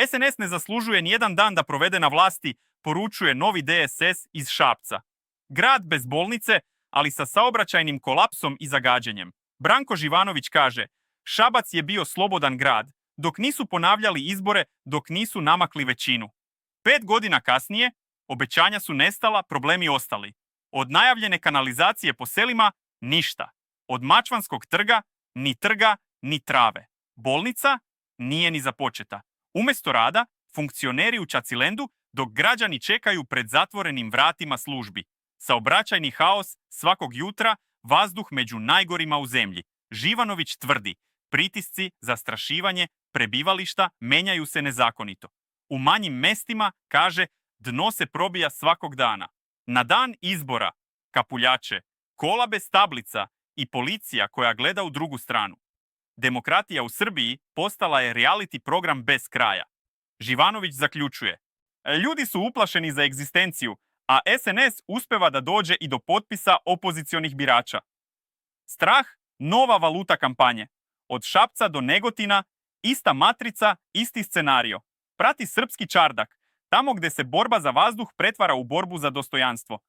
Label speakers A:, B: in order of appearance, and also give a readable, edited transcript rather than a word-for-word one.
A: SNS ne zaslužuje nijedan dan da provede na vlasti, poručuje novi DSS iz Šapca. Grad bez bolnice, ali sa saobraćajnim kolapsom i zagađenjem. Branko Živanović kaže, Šabac je bio slobodan grad, dok nisu ponavljali izbore, dok nisu namakli većinu. 5 godina kasnije, obećanja su nestala, problemi ostali. Od najavljene kanalizacije po selima, ništa. Od Mačvanskog trga, ni trave. Bolnica nije ni započeta. Umjesto rada, funkcioneri u Čacilendu, dok građani čekaju pred zatvorenim vratima službi. Saobraćajni haos svakog jutra, vazduh među najgorima u zemlji. Živanović tvrdi, pritisci, zastrašivanje, prebivališta menjaju se nezakonito. U manjim mestima, kaže, dno se probija svakog dana. Na dan izbora, kapuljače, kola bez tablica i policija koja gleda u drugu stranu. Demokratija u Srbiji postala je reality program bez kraja. Živanović zaključuje, ljudi su uplašeni za egzistenciju, a SNS uspeva da dođe i do potpisa opozicionih birača. Strah, nova valuta kampanje. Od Šapca do Negotina, ista matrica, isti scenario. Prati srpski čardak, tamo gde se borba za vazduh pretvara u borbu za dostojanstvo.